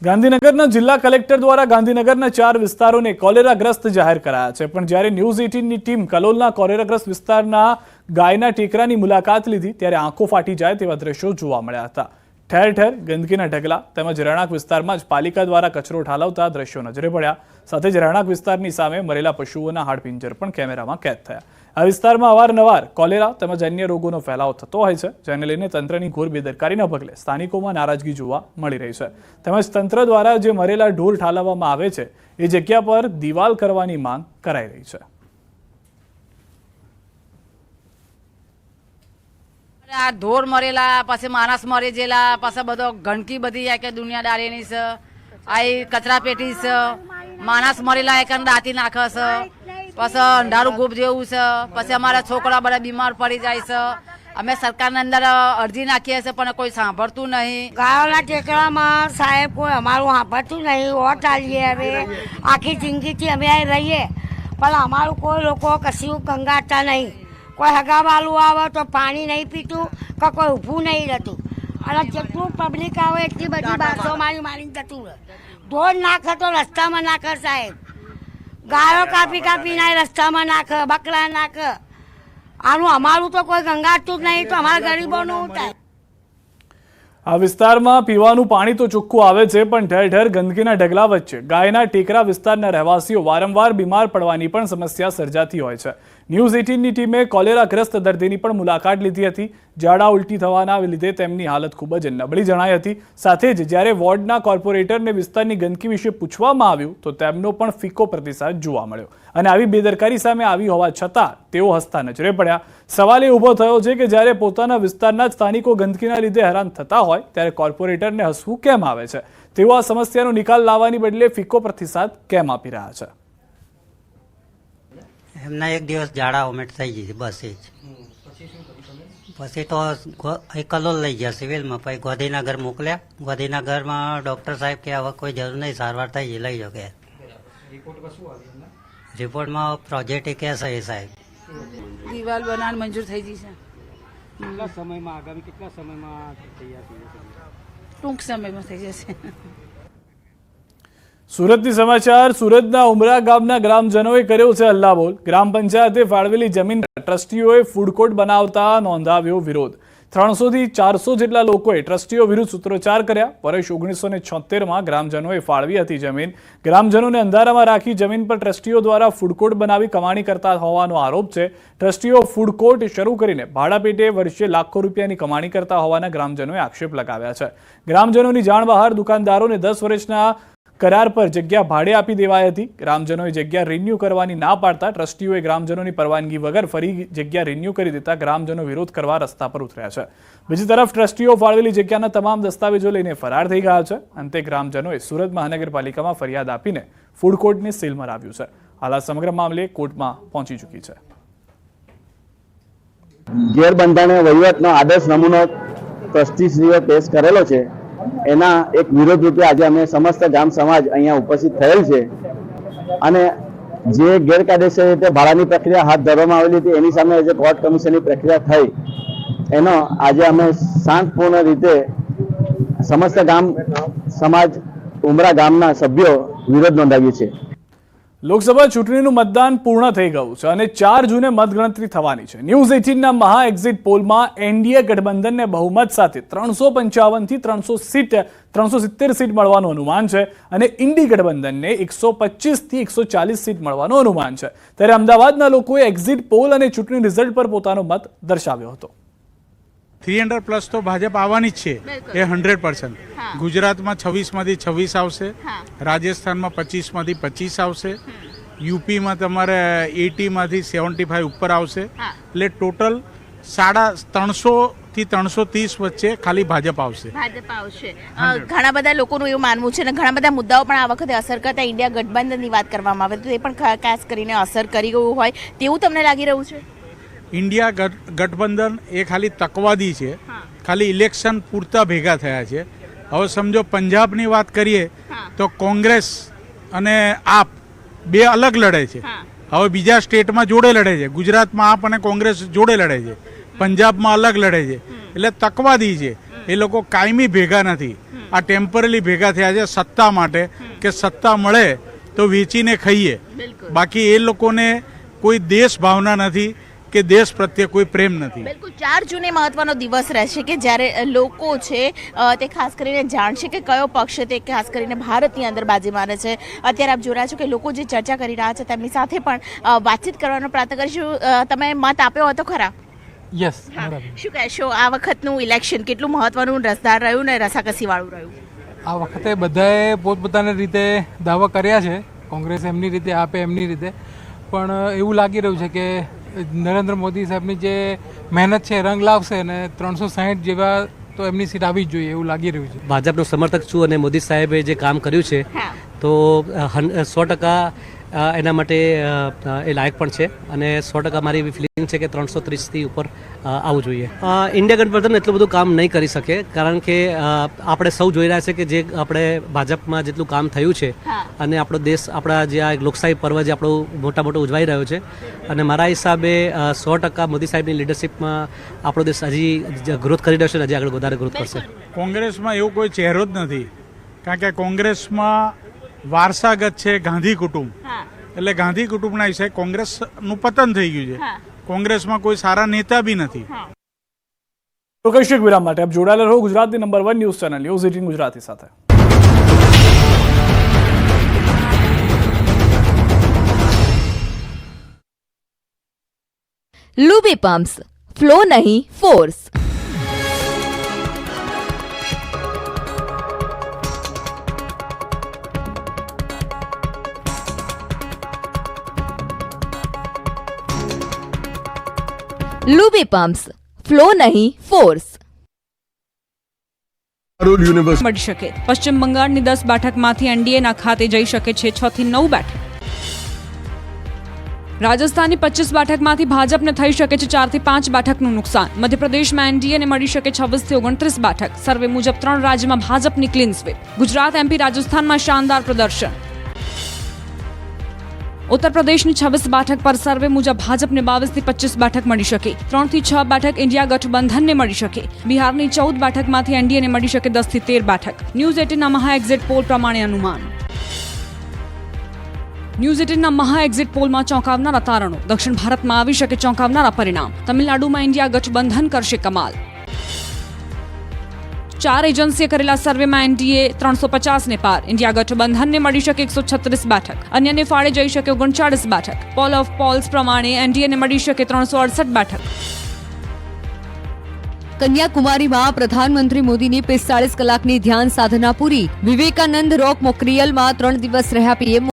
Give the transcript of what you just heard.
ગાંધીનગરના જિલ્લા કલેક્ટર દ્વારા ગાંધીનગરના 4 વિસ્તારોને કોલેરાગ્રસ્ત જાહેર કરાયા છે, પણ જ્યારે ન્યૂઝ 18ની ટીમ કલોલના કોલેરાગ્રસ્ત વિસ્તારના ગાયના ટેકરાની મુલાકાત લીધી ત્યારે આંખો ફાટી જાય તેવા દ્રશ્યો જોવા મળ્યા હતા। ઠેર ઠેર ગંદકીના ઢગલા તેમજ રહેણાંક વિસ્તારમાં જ પાલિકા દ્વારા કચરો ઠાલવતા દ્રશ્યો નજરે પડ્યા। સાથે જ રહેણાંક વિસ્તારની સામે મરેલા પશુઓના હાડપિંજર પણ કેમેરામાં કેદ થયા। આ વિસ્તારમાં અવારનવાર કોલેરા તેમજ અન્ય રોગોનો ફેલાવો થતો હોય છે, જેને લઈને તંત્રની ઘોર બેદરકારીના પગલે સ્થાનિકોમાં નારાજગી જોવા મળી રહી છે। તેમજ તંત્ર દ્વારા જે મરેલા ઢોર ઠાલવવામાં આવે છે એ જગ્યા પર દિવાલ કરવાની માંગ કરાઈ રહી છે। આ ઢોર મરેલા, પછી માણસ મરી ગયેલા, પછી બધો ગંદકી બધી કે દુનિયાદારીની છે, આ કચરા પેટી છે, માણસ મરેલા એક દાંતી નાખે છે, પછી અંધારું ગુપ જેવું છે, પછી અમારા છોકરા બધા બીમાર પડી જાય છે। અમે સરકારની અંદર અરજી નાખીએ છીએ પણ કોઈ સાંભળતું નહીં। ગાયોના ટેકરામાં સાહેબ કોઈ અમારું સાંભળતું નહીં। વોટ આલીએ હવે આખી જિંદગીથી અમે અહીં રહીએ પણ અમારું કોઈ લોકો કશું કંગાળતા નહીં। કોઈ હગાવાલું આવે તો પાણી નહીં પીતું કે કોઈ ઊભું નહીં રહેતું, અને જેટલું પબ્લિક આવે એટલી બધી બાસો મારીને જતું રહે। ઢોર નાખે તો રસ્તામાં નાખે સાહેબ, ગાયો કાપી રસ્તામાં નાખે, બકરા નાખે। આનું અમારું તો કોઈ ગંગાળતું જ નહીં, તો અમારા ગરીબોનું થાય। આ વિસ્તારમાં પીવાનું પાણી તો ચોખ્ખું આવે છે, પણ ઠેર ઠેર ગંદકીના ઢગલા વચ્ચે ગાયના ટેકરા વિસ્તારના રહેવાસીઓ વારંવાર બીમાર પડવાની પણ સમસ્યા સર્જાતી હોય છે। ન્યૂઝ 18ની ટીમે કોલેરાગ્રસ્ત દર્દીની પણ મુલાકાત લીધી હતી। ઝાડા ઉલટી થવાના લીધે તેમની હાલત ખૂબ જ નબળી જણાઈ હતી। સાથે જ જ્યારે વોર્ડના કોર્પોરેટરને વિસ્તારની ગંદકી વિશે પૂછવામાં આવ્યું તો તેમનો પણ ફીકો પ્રતિસાદ જોવા મળ્યો, અને આવી બેદરકારી સામે આવી હોવા છતાં તેઓ હસતા નજરે પડ્યા। સવાલ એ ઊભો થયો છે કે જ્યારે પોતાના વિસ્તારના સ્થાનિકો ગંદકીના લીધે હેરાન થતા હોય ત્યારે કોર્પોરેટરને હસવું કેમ આવે છે? તેઓ આ સમસ્યાનો નિકાલ લાવવાની બદલે ફીકો પ્રતિસાદ કેમ આપી રહ્યા છે? એમના એક દિવસ ઝાડા ઉમેટ થઈ ગઈ, બસ એ જ। પછી તો કલોલ લઈ ગયા સિવિલમાં, પછી ગાંધીનગર મોકલ્યા। ગાંધીનગરમાં ડૉક્ટર સાહેબ કે હવે કોઈ જરૂર નહીં, સારવાર થઈ ગઈ, લઈ જાઓ કે। રિપોર્ટમાં પ્રોજેક્ટ કે છે સાહેબ દિવાલ બનાવવાની મંજૂર થઈ ગઈ છે। કેટલા સમયમાં, આગામી કેટલા સમયમાં તૈયાર થઈ જશે? ટૂંક સમયમાં થઈ જશે। સુરતથી સમાચાર। સુરતના ઉમરા ગામના ગ્રામજનોએ કર્યો છે હલ્લાબોલ। ગ્રામ પંચાયતે ફાળવેલી જમીન ટ્રસ્ટીઓએ ફૂડ કોર્ટ બનાવતા નોંધાવ્યો વિરોધ। 300 થી 400 જેટલા લોકોએ ટ્રસ્ટીઓ વિરુદ્ધ સૂત્રોચ્ચાર કર્યા। વર્ષ 1976માં ગ્રામજનોએ ફાળવી હતી જમીન। ગ્રામજનોને અંધારામાં રાખી જમીન પર ટ્રસ્ટીઓ દ્વારા ફૂડ કોર્ટ બનાવી કમાણી કરતા હોવાનો આરોપ છે। ટ્રસ્ટીઓ ફૂડ કોર્ટ શરૂ કરીને ભાડા પેટે વર્ષે લાખો રૂપિયાની કમાણી કરતા હોવાના ગ્રામજનોએ આક્ષેપ લગાવ્યા છે। ગ્રામજનોની જાણ બહાર દુકાનદારોને 10 વર્ષના કરાર પર જગ્યા ભાડે આપી દેવાઈ હતી। ગ્રામજનોએ જગ્યા રિન્યુ કરવાની ના પાડતા ટ્રસ્ટીઓએ ગ્રામજનોની પરવાનગી વગર ફરી જગ્યા રિન્યુ કરી દેતા ગ્રામજનો વિરોધ કરવા રસ્તા પર ઉતર્યા છે। બીજી તરફ ટ્રસ્ટીઓ ફાળવેલી જગ્યાના તમામ દસ્તાવેજો લઈને ફરાર થઈ ગયા છે। અંતે ગ્રામજનોએ સુરત મહાનગરપાલિકામાં ફરિયાદ આપીને ફૂડ કોર્ટને સીલ મરાવ્યું છે। હાલ આ સમગ્ર મામલે કોર્ટમાં પહોંચી ચૂકી છે। ગેરબંધારણીય વહીવટનો આદર્શ નમૂનો ટ્રસ્ટીશ્રીએ પેશ કરેલો છે, એના એક વિરોધ રૂપે આજે અમે સમસ્ત ગામ સમાજ અહીંયા ઉપસ્થિત થયેલ છે, અને જે ગેરકાયદેસર રીતે ભાડાની પ્રક્રિયા હાથ ધરવામાં આવેલી હતી એની સામે જે કોર્ટ કમિશનની પ્રક્રિયા થઈ એનો આજે અમે શાંતપૂર્ણ રીતે સમસ્ત ગામ સમાજ ઉમરા ગામના સભ્યો વિરોધ નોંધાવ્યો છે। લોકસભા ચૂંટણીનું મતદાન પૂર્ણ થઈ ગયું છે અને 4 જૂને મતગણતરી થવાની છે। ન્યૂઝ 18ના મહા એક્ઝિટ પોલમાં એનડીએ ગઠબંધનને બહુમત સાથે 355 થી 370 સીટ મળવાનું અનુમાન છે, અને ઇન્ડી ગઠબંધનને 125 થી 140 સીટ મળવાનું અનુમાન છે। ત્યારે અમદાવાદના લોકોએ એક્ઝિટ પોલ અને ચૂંટણી રિઝલ્ટ પર પોતાનો મત દર્શાવ્યો હતો। 300+ તો ભાજપ આવવાની જ છે, એ 100%। ગુજરાતમાં 26માંથી 26 આવશે, રાજસ્થાનમાં 25માંથી 25 આવશે, યુપીમાં તમારે 80માંથી 75 ઉપર આવશે, એટલે ટોટલ 350 થી 330 વચ્ચે ખાલી ભાજપ આવશે। ઘણા બધા લોકોનું એવું માનવું છે, અને ઘણા બધા મુદ્દાઓ પણ આ વખતે અસર કરતા ઇન્ડિયા ગઠબંધનની વાત કરવામાં આવે તો એ પણ ખાસ કરીને અસર કરી ગયું હોય તેવું તમને લાગી રહ્યું છે? ઇન્ડિયા ગઠબંધન એ ખાલી તકવાદી છે, ખાલી ઇલેક્શન પૂરતા ભેગા થયા છે। હવે સમજો પંજાબની વાત કરીએ તો કોંગ્રેસ અને આપ બે અલગ લડે છે, હવે બીજા સ્ટેટમાં જોડે લડે છે। ગુજરાતમાં આપ અને કોંગ્રેસ જોડે લડે છે, પંજાબમાં અલગ લડે છે, એટલે તકવાદી છે। એ લોકો કાયમી ભેગા નથી, આ ટેમ્પરરી ભેગા થયા છે સત્તા માટે કે સત્તા મળે તો વેચીને ખાઈએ, બાકી એ લોકોને કોઈ દેશ ભાવના નથી કે દેશ પ્રત્યે કોઈ પ્રેમ નથી. બિલકુલ 4 જૂને મહત્વનો દિવસ રહેશે કે જ્યારે લોકો છે તે ખાસ કરીને જાણશે કે કયો પક્ષ છે તે ખાસ કરીને ભારતની અંદર બાજી મારે છે. અત્યારે આપ જોઈ રહ્યા છો કે લોકો જે ચર્ચા કરી રહ્યા છે તેમની સાથે પણ વાતચીત કરવાનો પ્રયત્ન કરીશું. તમે મત આપ્યો હતો ખરા? યસ. શું કહેશો આ વખતનું ઇલેક્શન કેટલું મહત્વનું રસદાર રહ્યું ને રસાકસી વાળું રહ્યું? આ વખતે બધાએ પોતપોતાની રીતે દાવા કર્યા છે. કોંગ્રેસ એમની રીતે, આપે એમની રીતે, પણ એવું લાગી રહ્યું છે કે નરેન્દ્ર મોદી સાહેબની જે મહેનત છે રંગ લાવશે અને 360 જેવા તો એમની સીટ આવી જ જોઈએ એવું લાગી રહ્યું છે. ભાજપનો સમર્થક છું અને મોદી સાહેબે જે કામ કર્યું છે તો 100% એના માટે એ લાયક પણ છે અને 100% મારી એવી ફિલિંગ છે કે 330થી ઉપર આવવું જોઈએ. ઇન્ડિયા ગઠબંધન એટલું બધું કામ નહીં કરી શકે કારણ કે આપણે સૌ જોઈ રહ્યા છે કે જે આપણે ભાજપમાં જેટલું કામ થયું છે અને આપણો દેશ, આપણા જે આ લોકશાહી પર્વ જે આપણો મોટા ઉજવાઈ રહ્યો છે અને મારા હિસાબે 100% મોદી સાહેબની લીડરશિપમાં આપણો દેશ હજી ગ્રોથ કરી રહ્યો છે અને હજી આગળ વધારે ગ્રોથ કરશે. કોંગ્રેસમાં એવું કોઈ ચહેરો જ નથી કારણ કે કોંગ્રેસમાં વારસાગત છે ગાંધી કુટુંબ, એટલે ગાંધી કુટુંબના વિશે કોંગ્રેસનું પતન થઈ ગયું છે. કોંગ્રેસમાં કોઈ સારા નેતા બી નથી. કૌશિક વિરામ માટે આપ જોડાયેલા રહો ગુજરાતની number 1 news channel news 18 Gujarati સાથે. લૂબી પમ્પ્સ, ફ્લો નહીં ફોર્સ. લૂબી પમ્પ્સ, ફ્લો નહીં ફોર્સ. મળી શકે. પશ્ચિમ બંગાળની 10 બેઠકમાંથી એનડીએના ખાતે જઈ શકે છે 6 થી 9 બેઠક. રાજસ્થાનની 25 બેઠકમાંથી ભાજપને થઈ શકે છે 4 થી 5 બેઠકનું નુકસાન. મધ્યપ્રદેશમાં એનડીએને મળી શકે 26 થી 29 બેઠક. સર્વે મુજબ 3 રાજ્યમાં ભાજપની ક્લીન સ્વીપ. ગુજરાત, એમપી, રાજસ્થાનમાં શાનદાર પ્રદર્શન. ઉત્તર પ્રદેશની 26 બેઠક પર સર્વે મુજબ ભાજપને 22 થી 25 બેઠક મળી શકે. 3 થી 6 બેઠક ઇન્ડિયા ગઠબંધનને મળી શકે. બિહારની 14 બેઠકમાંથી એનડીએને મળી શકે 10 થી 13 બેઠક. ન્યૂઝ 18ના મહા એક્ઝિટ પોલ પ્રમાણે અનુમાન. ન્યૂઝ 18ના મહા એક્ઝિટ પોલમાં ચોંકાવનારા તારણો. દક્ષિણ ભારતમાં આવી શકે ચોંકાવનારા પરિણામ. તમિલનાડુમાં ઇન્ડિયા ગઠબંધન કરશે કમાલ. 4 એજન્સીએ કરેલા સર્વેમાં એનડીએ 350 ને પાર. ઇન્ડિયા ગઠબંધનને મળી શકે 136 બેઠક. અન્યને ફાળે જઈ શકે 39 બેઠક. પોલ ઓફ પોલ્સ પ્રમાણે એનડીએને મળી શકે 368 બેઠક. કન્યાકુમારીમાં પ્રધાનમંત્રી મોદીની 45 કલાકની ધ્યાન સાધના પૂરી. વિવેકાનંદ રોક મોકરિયલમાં 3 દિવસ રહ્યા પીએમ.